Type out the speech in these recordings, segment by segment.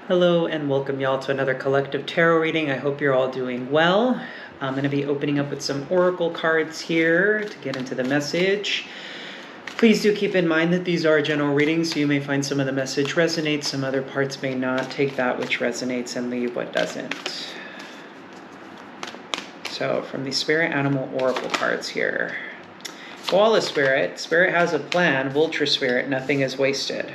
Hello and welcome y'all to another collective tarot reading. I hope you're all doing well. I'm going to be opening up with some oracle cards here to get into the message. Please do keep in mind that these are general readings, so you may find some of the message resonates, some other parts may not. Take that which resonates and leave what doesn't. So from the Spirit Animal Oracle cards here. Koala Spirit, Spirit has a plan. Vulture Spirit, nothing is wasted.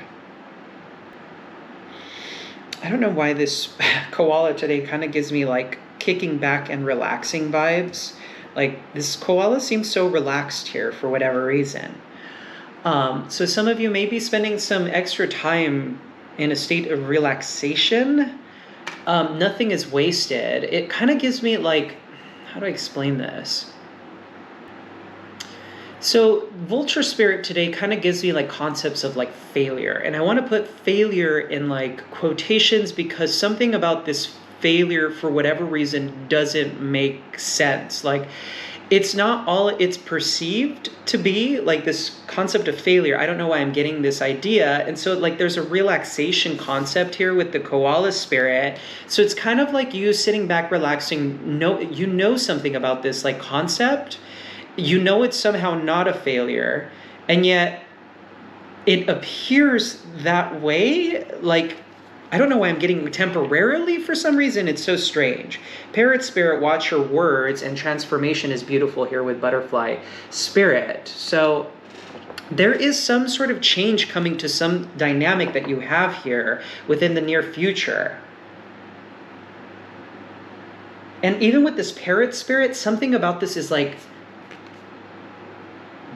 I don't know why this koala today kind of gives me like kicking back and relaxing vibes. Like this koala seems so relaxed here for whatever reason. So some of you may be spending some extra time in a state of relaxation. Nothing is wasted. It kind of gives me like, how do I explain this? So Vulture Spirit today kind of gives me like concepts of like failure. And I want to put failure in like quotations because something about this failure for whatever reason doesn't make sense. Like it's not all it's perceived to be, like this concept of failure. I don't know why I'm getting this idea. And so like there's a relaxation concept here with the koala spirit. So it's kind of like you sitting back relaxing. You know something about this like concept. You know it's somehow not a failure, and yet it appears that way. Like, I don't know why I'm getting temporarily for some reason. It's so strange. Parrot Spirit, watch your words, and transformation is beautiful here with Butterfly Spirit. So there is some sort of change coming to some dynamic that you have here within the near future. And even with this Parrot Spirit, something about this is like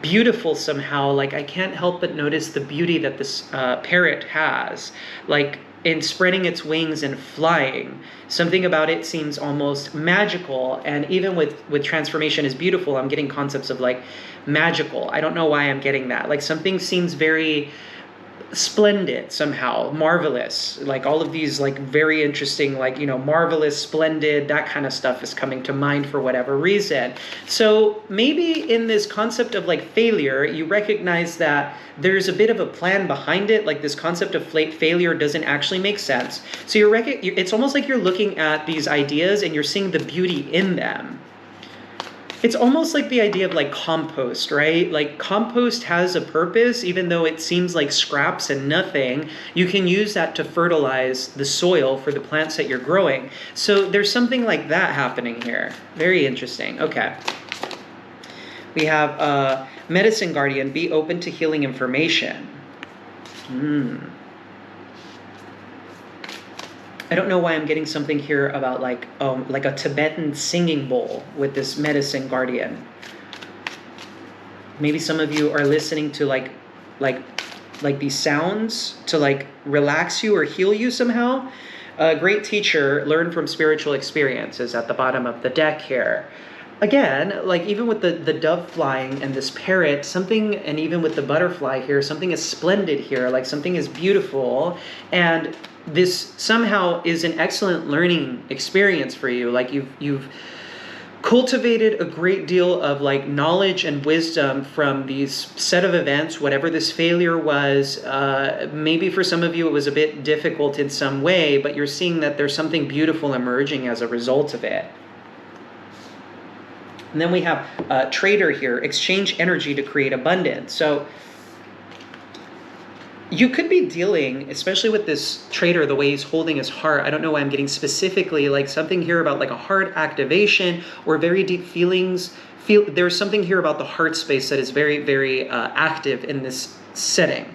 beautiful somehow. Like I can't help but notice the beauty that this parrot has, like in spreading its wings and flying. Something about it seems almost magical, and even with transformation is beautiful, I'm getting concepts of like magical. I don't know why I'm getting that. Like something seems very splendid somehow, marvelous, like all of these like very interesting, like, you know, marvelous, splendid, that kind of stuff is coming to mind for whatever reason. So maybe in this concept of like failure, you recognize that there's a bit of a plan behind it. Like this concept of failure doesn't actually make sense. So it's almost like you're looking at these ideas and you're seeing the beauty in them. It's almost like the idea of like compost, right? Like compost has a purpose, even though it seems like scraps and nothing. You can use that to fertilize the soil for the plants that you're growing. So there's something like that happening here. Very interesting. Okay. We have Medicine Guardian, be open to healing information. I don't know why I'm getting something here about like a Tibetan singing bowl with this Medicine Guardian. Maybe some of you are listening to like these sounds to like relax you or heal you somehow. A great teacher, learn from spiritual experiences at the bottom of the deck here. Again, like even with the dove flying and this parrot, something, and even with the butterfly here, something is splendid here, like something is beautiful, and this somehow is an excellent learning experience for you. Like you've cultivated a great deal of like knowledge and wisdom from these set of events, whatever this failure was. Maybe for some of you it was a bit difficult in some way, but you're seeing that there's something beautiful emerging as a result of it. And then we have Trader here, exchange energy to create abundance. So you could be dealing, especially with this trader, the way he's holding his heart. I don't know why I'm getting specifically like something here about like a heart activation or very deep feelings. There's something here about the heart space that is very, very active in this setting.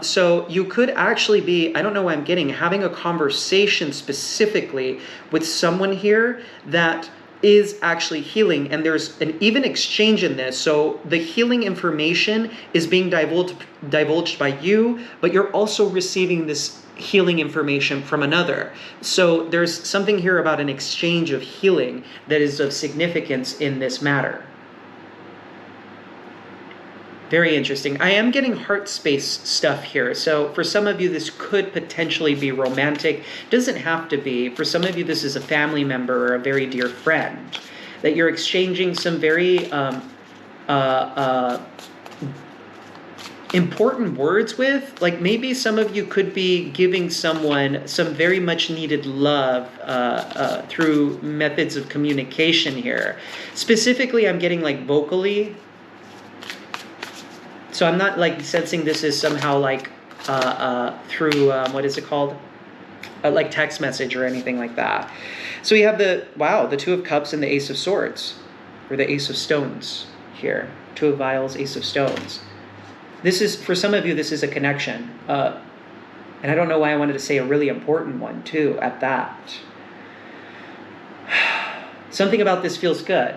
So you could actually be, I don't know why I'm getting, having a conversation specifically with someone here that is actually healing, and there's an even exchange in this. So the healing information is being divulged by you, but you're also receiving this healing information from another. So there's something here about an exchange of healing that is of significance in this matter. Very interesting. I am getting heart space stuff here. So for some of you, this could potentially be romantic. Doesn't have to be. For some of you, this is a family member or a very dear friend that you're exchanging some very important words with. Like maybe some of you could be giving someone some very much needed love through methods of communication here. Specifically, I'm getting like vocally. So I'm not like sensing this is somehow like through, what is it called? Like text message or anything like that. So we have the Two of Cups and the Ace of Swords, or the Ace of Stones here. Two of Vials, Ace of Stones. This is, for some of you, this is a connection. And I don't know why I wanted to say a really important one too at that. Something about this feels good.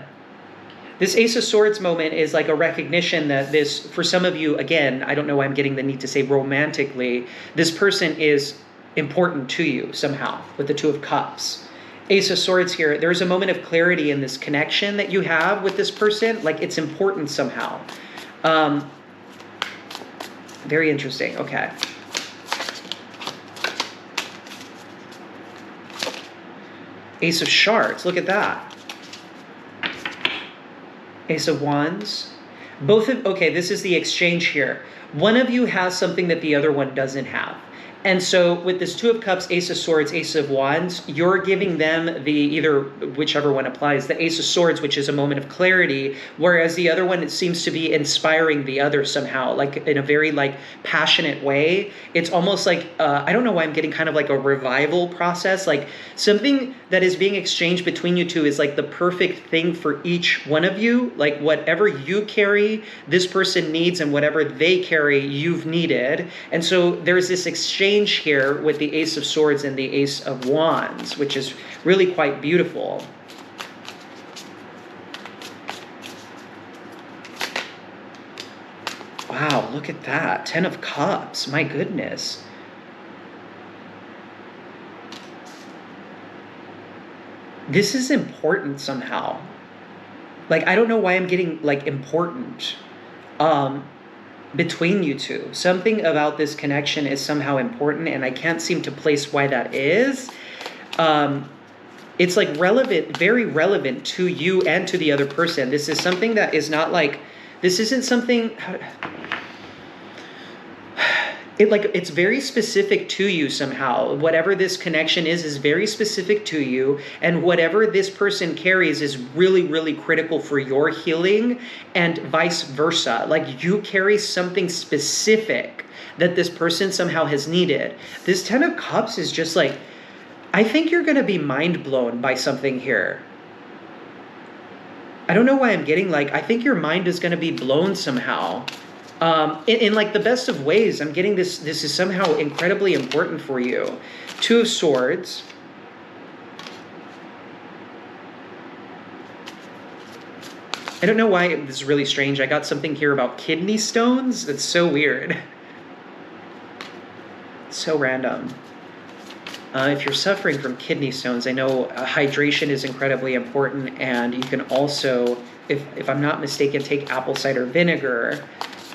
This Ace of Swords moment is like a recognition that this, for some of you, again, I don't know why I'm getting the need to say romantically, this person is important to you somehow with the Two of Cups. Ace of Swords here, there's a moment of clarity in this connection that you have with this person, like it's important somehow. Very interesting, okay. Ace of Shards, look at that. Ace of Wands. Okay, this is the exchange here. One of you has something that the other one doesn't have. And so with this Two of Cups, Ace of Swords, Ace of Wands, you're giving them whichever one applies, the Ace of Swords, which is a moment of clarity, whereas the other one, it seems to be inspiring the other somehow, like in a very like passionate way. It's almost like, I don't know why I'm getting kind of like a revival process, like something that is being exchanged between you two is like the perfect thing for each one of you, like whatever you carry, this person needs, and whatever they carry, you've needed. And so there's this exchange here with the Ace of Swords and the Ace of Wands, which is really quite beautiful. Wow, look at that. 10 of Cups, my goodness. This is important somehow. Like, I don't know why I'm getting like important. Between you two. Something about this connection is somehow important, and I can't seem to place why that is. It's like relevant, very relevant to you and to the other person. This is something that is not like, this isn't something, it's very specific to you somehow. Whatever this connection is very specific to you, and whatever this person carries is really, really critical for your healing, and vice versa. Like you carry something specific that this person somehow has needed. This 10 of Cups is just like, I think you're going to be mind blown by something here. I don't know why I'm getting like, I think your mind is going to be blown somehow. In like the best of ways. I'm getting this is somehow incredibly important for you. Two of Swords. I don't know why this is really strange. I got something here about kidney stones. That's so weird. So random. If you're suffering from kidney stones, I know hydration is incredibly important, and you can also, if I'm not mistaken, take apple cider vinegar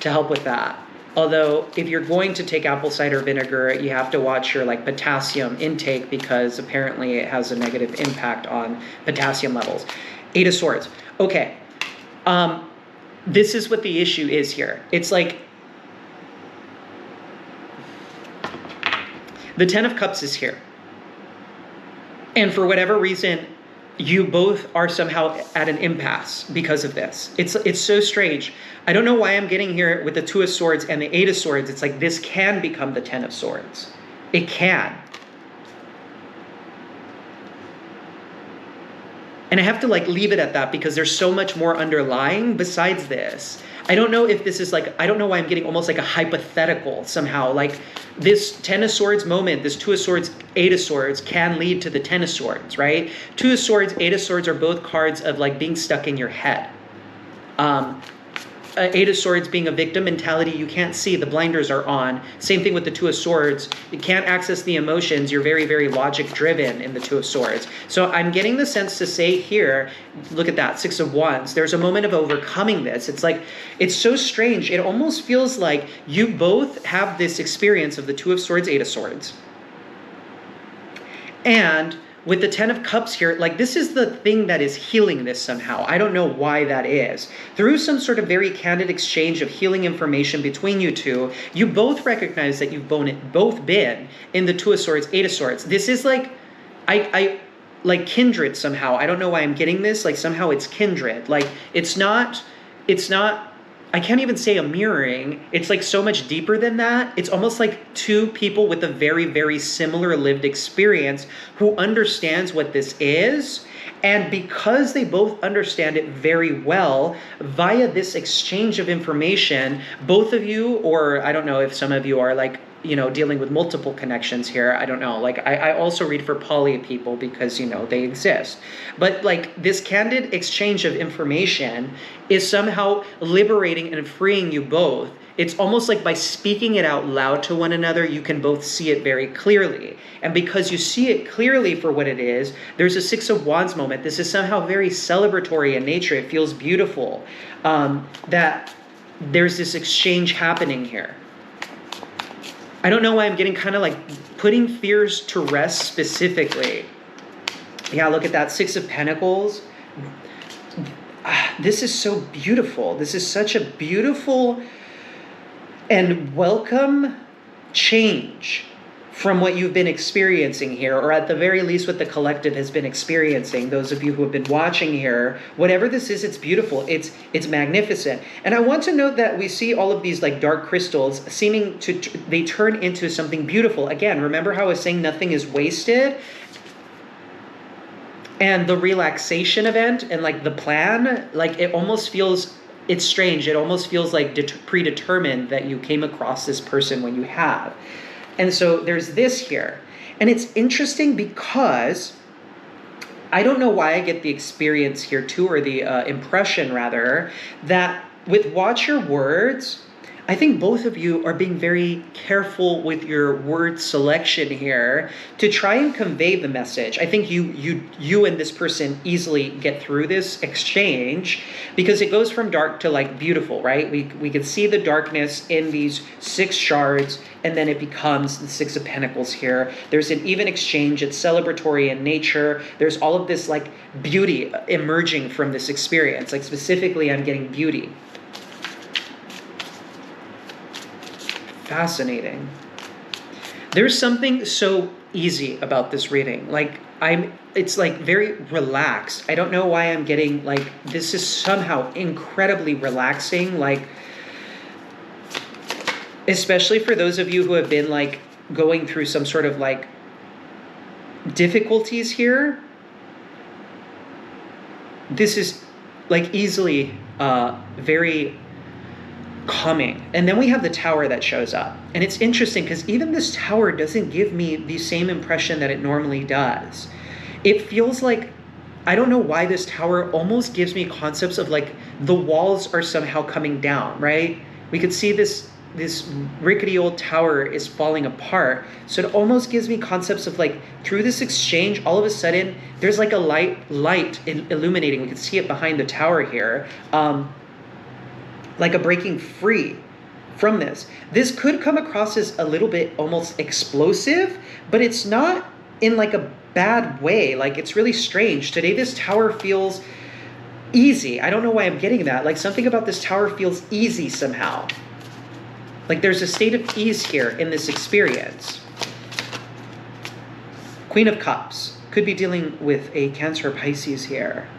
to help with that. Although if you're going to take apple cider vinegar, you have to watch your like potassium intake, because apparently it has a negative impact on potassium levels. Eight of Swords. Okay. This is what the issue is here. It's like the 10 of Cups is here. And for whatever reason, you both are somehow at an impasse because of this. It's so strange. I don't know why I'm getting here with the Two of Swords and the Eight of Swords. It's like this can become the 10 of Swords. It can. And I have to like leave it at that, because there's so much more underlying besides this. I don't know if this is like, I don't know why I'm getting almost like a hypothetical somehow. Like this 10 of Swords moment, this Two of Swords, Eight of Swords can lead to the 10 of Swords, right? Two of Swords, Eight of Swords are both cards of like being stuck in your head. Eight of Swords being a victim mentality, you can't see, the blinders are on. Same thing with the Two of Swords. You can't access the emotions. You're very, very logic driven in the Two of Swords. So I'm getting the sense to say here, look at that, Six of Wands. There's a moment of overcoming this. It's like, it's so strange. It almost feels like you both have this experience of the Two of Swords, Eight of Swords. And with the Ten of Cups here, like this is the thing that is healing this somehow. I don't know why that is. Through some sort of very candid exchange of healing information between you two, you both recognize that you've both been in the Two of Swords, Eight of Swords. This is like, I like kindred somehow. I don't know why I'm getting this. Like somehow it's kindred. Like it's not, I can't even say a mirroring. It's like so much deeper than that. It's almost like two people with a very, very similar lived experience who understands what this is. And because they both understand it very well, via this exchange of information, both of you, or I don't know if some of you are like, you know, dealing with multiple connections here. I don't know. Like I also read for poly people because, you know, they exist. But like this candid exchange of information is somehow liberating and freeing you both. It's almost like by speaking it out loud to one another, you can both see it very clearly. And because you see it clearly for what it is, there's a Six of Wands moment. This is somehow very celebratory in nature. It feels beautiful that there's this exchange happening here. I don't know why I'm getting kind of like putting fears to rest specifically. Yeah, look at that. Six of Pentacles. This is so beautiful. This is such a beautiful and welcome change from what you've been experiencing here, or at the very least what the collective has been experiencing. Those of you who have been watching here, whatever this is, it's beautiful. It's magnificent. And I want to note that we see all of these like dark crystals seeming to, they turn into something beautiful. Again, remember how I was saying nothing is wasted? And the relaxation event and like the plan, like it almost feels, it's strange. It almost feels like predetermined that you came across this person when you have. And so there's this here. And it's interesting because I don't know why I get the experience here too, or the impression rather, that with Watch Your Words, I think both of you are being very careful with your word selection here to try and convey the message. I think you and this person easily get through this exchange because it goes from dark to like beautiful, right? We can see the darkness in these six shards, and then it becomes the Six of Pentacles here. There's an even exchange. It's celebratory in nature. There's all of this like beauty emerging from this experience. Like specifically, I'm getting beauty. Fascinating. There's something so easy about this reading. Like it's like very relaxed. I don't know why I'm getting like, this is somehow incredibly relaxing. Like, especially for those of you who have been like going through some sort of like difficulties here. This is like easily very calming. And then we have the Tower that shows up. And it's interesting because even this Tower doesn't give me the same impression that it normally does. It feels like, I don't know why this Tower almost gives me concepts of like the walls are somehow coming down, right? We could see this rickety old tower is falling apart. So it almost gives me concepts of like through this exchange, all of a sudden there's like a light illuminating. We can see it behind the tower here. Like a breaking free from this. This could come across as a little bit almost explosive, but it's not in like a bad way. Like it's really strange. Today this tower feels easy. I don't know why I'm getting that. Like something about this tower feels easy somehow. Like there's a state of ease here in this experience. Queen of Cups. Could be dealing with a Cancer or Pisces here.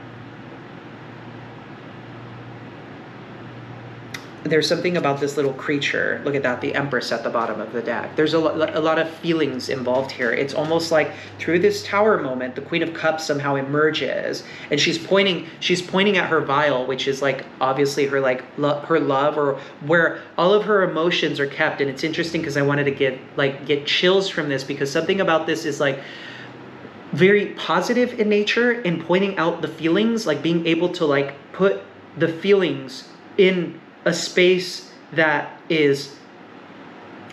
There's something about this little creature. Look at that, the Empress at the bottom of the deck. There's a lot of feelings involved here. It's almost like through this Tower moment, the Queen of Cups somehow emerges, and she's pointing at her vial, which is like obviously her like her love, or where all of her emotions are kept. And it's interesting because I wanted to get chills from this, because something about this is like very positive in nature in pointing out the feelings, like being able to like put the feelings in a space that is,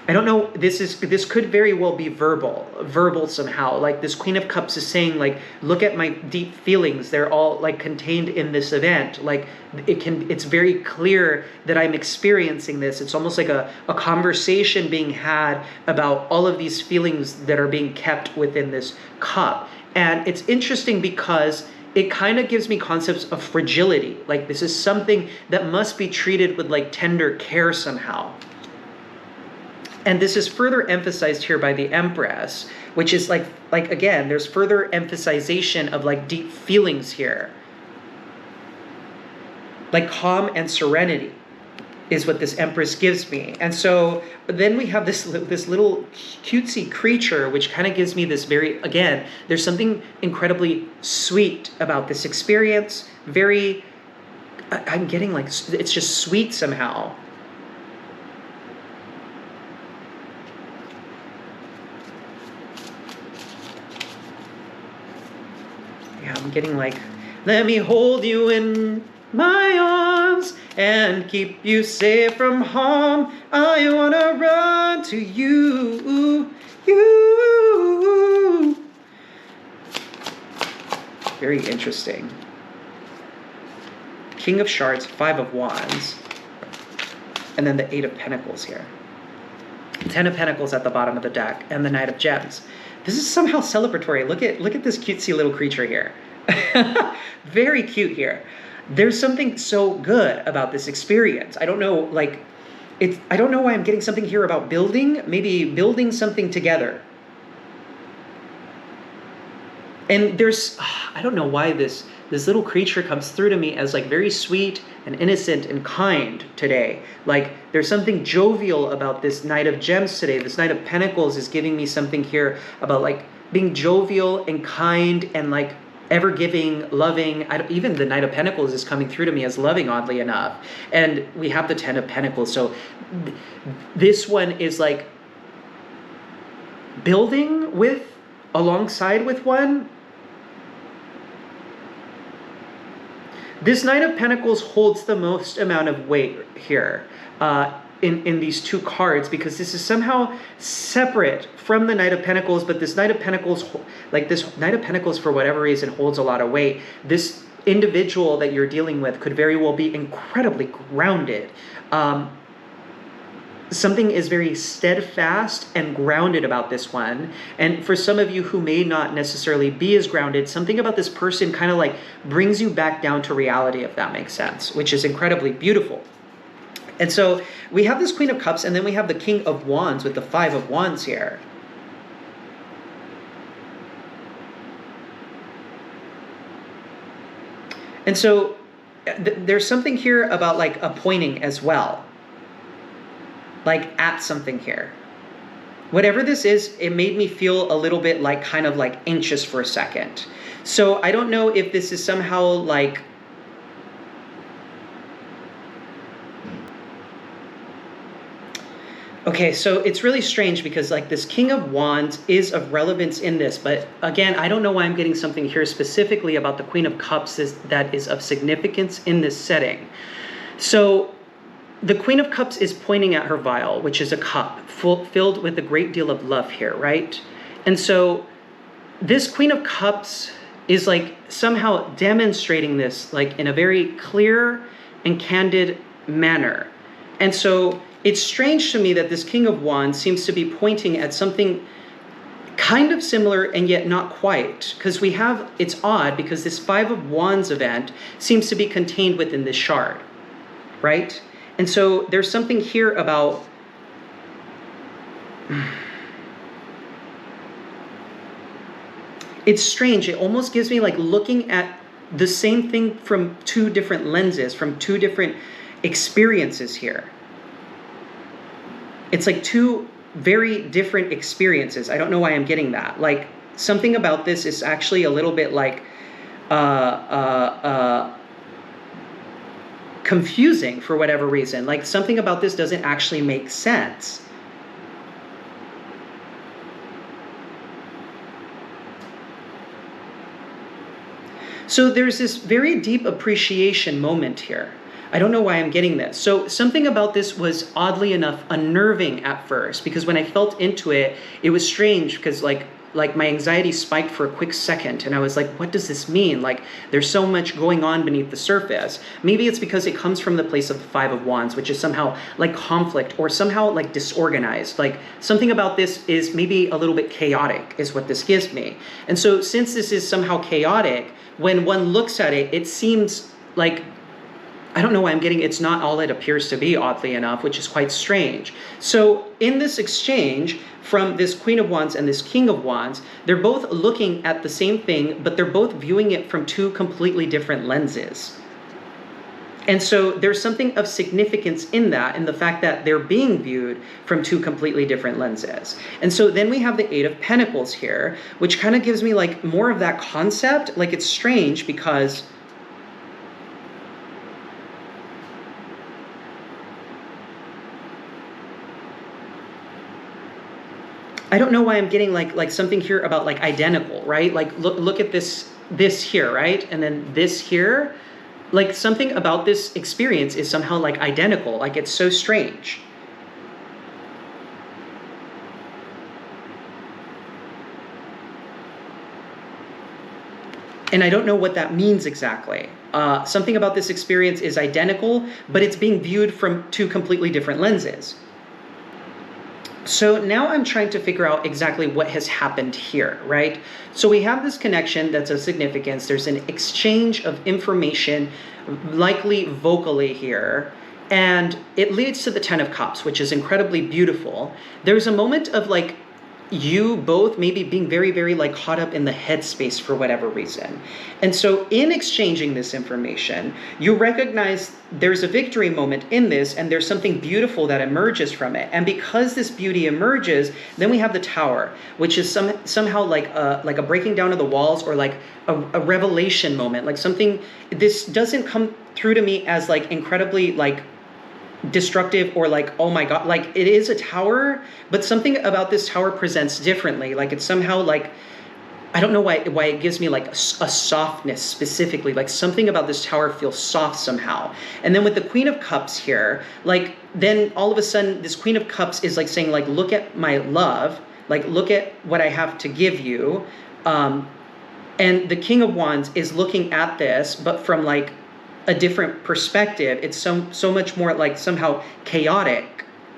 I don't know, this could very well be verbal somehow. Like this Queen of Cups is saying like, look at my deep feelings. They're all like contained in this event. Like it's very clear that I'm experiencing this. It's almost like a conversation being had about all of these feelings that are being kept within this cup. And it's interesting because it kind of gives me concepts of fragility. Like this is something that must be treated with like tender care somehow. And this is further emphasized here by the Empress, which is like again, there's further emphasization of like deep feelings here. Like calm and serenity is what this Empress gives me. And so then we have this little cutesy creature, which kind of gives me this very, again, there's something incredibly sweet about this experience. I'm getting like, it's just sweet somehow. Yeah, I'm getting like, let me hold you in my arms and keep you safe from harm. I wanna run to you. Very interesting. King of Shards, 5 of Wands, and then the 8 of Pentacles here. 10 of Pentacles at the bottom of the deck, and the Knight of Gems. This is somehow celebratory. Look at this cutesy little creature here. Very cute here. There's something so good about this experience. I don't know, like, I don't know why I'm getting something here about building, maybe building something together. And there's, I don't know why this little creature comes through to me as like very sweet and innocent and kind today. Like there's something jovial about this Knight of Gems today. This Knight of Pentacles is giving me something here about like being jovial and kind and like ever-giving, loving. Even the Knight of Pentacles is coming through to me as loving, oddly enough. And we have the 10 of Pentacles. So this one is like building with, alongside with one. This Knight of Pentacles holds the most amount of weight here in these two cards, because this is somehow separate from the Knight of Pentacles, but this Knight of Pentacles, like this Knight of Pentacles for whatever reason holds a lot of weight. This individual that you're dealing with could very well be incredibly grounded. Something is very steadfast and grounded about this one. And for some of you who may not necessarily be as grounded, something about this person kind of like brings you back down to reality, if that makes sense, which is incredibly beautiful. And so we have this Queen of Cups, and then we have the King of Wands with the 5 of Wands here. And so there's something here about like appointing as well. Like at something here. Whatever this is, it made me feel a little bit like kind of like anxious for a second. So I don't know if this is somehow like, okay, so it's really strange because like this King of Wands is of relevance in this, but again, I don't know why I'm getting something here specifically about the Queen of Cups that is of significance in this setting. So the Queen of Cups is pointing at her vial, which is a cup filled with a great deal of love here, right? And so this Queen of Cups is like somehow demonstrating this like in a very clear and candid manner. And so it's strange to me that this King of Wands seems to be pointing at something kind of similar and yet not quite, because we have, it's odd because this 5 of Wands event seems to be contained within this shard, right? And so there's something here about it's strange. It almost gives me like looking at the same thing from two different lenses, from two different experiences here. It's like two very different experiences. I don't know why I'm getting that. Like something about this is actually a little bit like confusing for whatever reason. Like something about this doesn't actually make sense. So there's this very deep appreciation moment here. I don't know why I'm getting this. So something about this was oddly enough unnerving at first, because when I felt into it, it was strange because like like my anxiety spiked for a quick second, and I was like, what does this mean? Like, there's so much going on beneath the surface. Maybe it's because it comes from the place of the Five of Wands, which is somehow like conflict or somehow like disorganized. Like, something about this is maybe a little bit chaotic is what this gives me. And so since this is somehow chaotic, when one looks at it, it seems like, I don't know why I'm getting, it's not all it appears to be, oddly enough, which is quite strange. So in this exchange from this Queen of Wands and this King of Wands, they're both looking at the same thing, but they're both viewing it from two completely different lenses. And so there's something of significance in that, in the fact that they're being viewed from two completely different lenses. And so then we have the Eight of Pentacles here, which kind of gives me like more of that concept. Like, it's strange because I don't know why I'm getting like something here about like identical, right? Like, look at this here, right? And then this here, like something about this experience is somehow like identical. Like, it's so strange. And I don't know what that means exactly. Something about this experience is identical, but it's being viewed from two completely different lenses. So now I'm trying to figure out exactly what has happened here, right? So we have this connection that's of significance. There's an exchange of information, likely vocally here, and it leads to the Ten of Cups, which is incredibly beautiful. There's a moment of like you both maybe being very, very like caught up in the headspace for whatever reason. And so in exchanging this information, you recognize there's a victory moment in this, and there's something beautiful that emerges from it. And because this beauty emerges, then we have the Tower, which is somehow like a breaking down of the walls, or like a revelation moment, like something. This doesn't come through to me as like incredibly like destructive or like, oh my god, like it is a tower, but something about this tower presents differently. Like, it's somehow like, I don't know why it gives me like a softness specifically. Like, something about this tower feels soft somehow. And then with the Queen of Cups here, like, then all of a sudden this Queen of Cups is like saying like, look at my love, like look at what I have to give you. And the King of Wands is looking at this, but from like a different perspective. It's so much more like somehow chaotic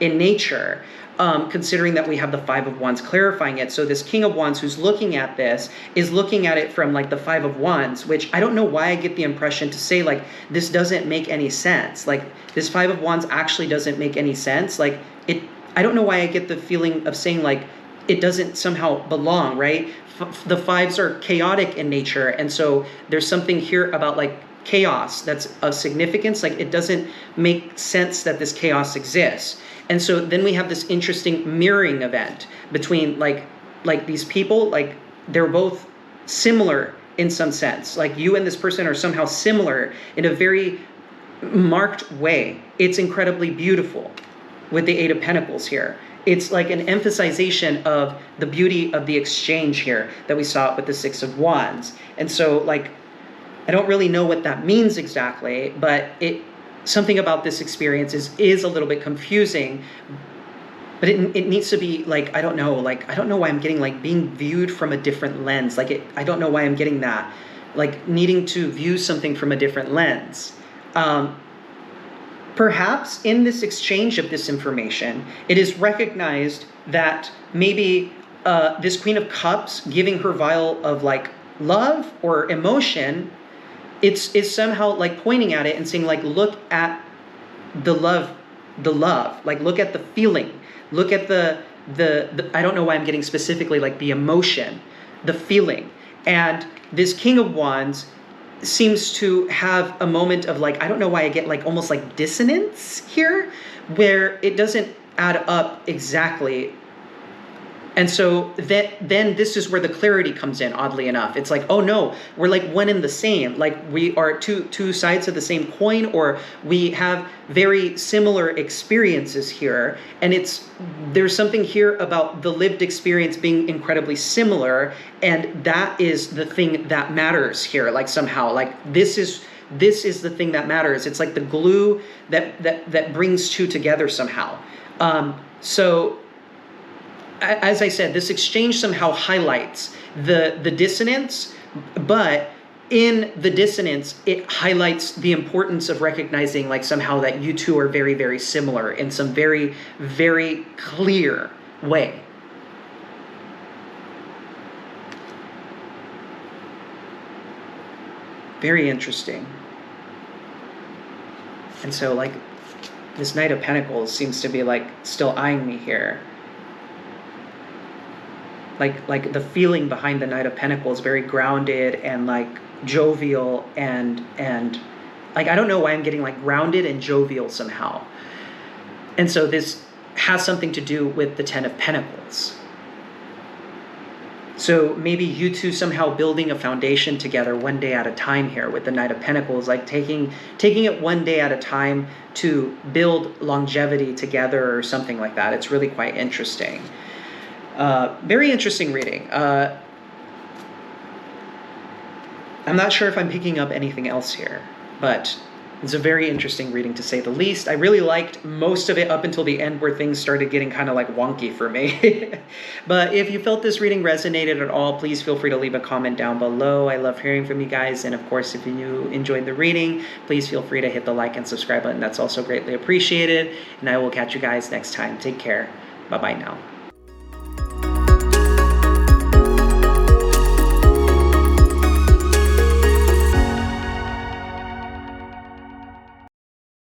in nature, considering that we have the Five of Wands clarifying it. So this King of Wands who's looking at this is looking at it from like the Five of Wands, which I don't know why I get the impression to say like, this doesn't make any sense. Like, this Five of Wands actually doesn't make any sense. Like, I don't know why I get the feeling of saying like, it doesn't somehow belong, right? The fives are chaotic in nature. And so there's something here about like chaos that's of significance. Like, it doesn't make sense that this chaos exists. And so then we have this interesting mirroring event between like these people, like they're both similar in some sense. Like, you and this person are somehow similar in a very marked way. It's incredibly beautiful with the Eight of Pentacles here. It's like an emphasization of the beauty of the exchange here that we saw with the Six of Wands. And so like, I don't really know what that means exactly, but something about this experience is a little bit confusing, but it needs to be like, I don't know why I'm getting like being viewed from a different lens. Like, I don't know why I'm getting that, like needing to view something from a different lens. Perhaps in this exchange of this information, it is recognized that maybe this Queen of Cups giving her vial of like love or emotion, it's somehow like pointing at it and saying like, look at the love, like look at the feeling, look at the I don't know why I'm getting specifically like the emotion, the feeling. And this King of Wands seems to have a moment of like, I don't know why I get like almost like dissonance here, where it doesn't add up exactly. And so then this is where the clarity comes in, oddly enough. It's like, oh no, we're like one and the same. Like, we are two sides of the same coin, or we have very similar experiences here. And there's something here about the lived experience being incredibly similar. And that is the thing that matters here. Like, somehow, like this is the thing that matters. It's like the glue that brings two together somehow. So as I said, this exchange somehow highlights the dissonance, but in the dissonance, it highlights the importance of recognizing like somehow that you two are very, very similar in some very, very clear way. Very interesting. And so like this Knight of Pentacles seems to be like still eyeing me here. Like the feeling behind the Knight of Pentacles, very grounded and like jovial and like I don't know why I'm getting like grounded and jovial somehow. And so this has something to do with the Ten of Pentacles. So maybe you two somehow building a foundation together one day at a time here with the Knight of Pentacles, like taking it one day at a time to build longevity together or something like that. It's really quite interesting. Very interesting reading. I'm not sure if I'm picking up anything else here, but it's a very interesting reading to say the least. I really liked most of it up until the end where things started getting kind of like wonky for me. But if you felt this reading resonated at all, please feel free to leave a comment down below. I love hearing from you guys. And of course, if you enjoyed the reading, please feel free to hit the like and subscribe button. That's also greatly appreciated. And I will catch you guys next time. Take care. Bye-bye now.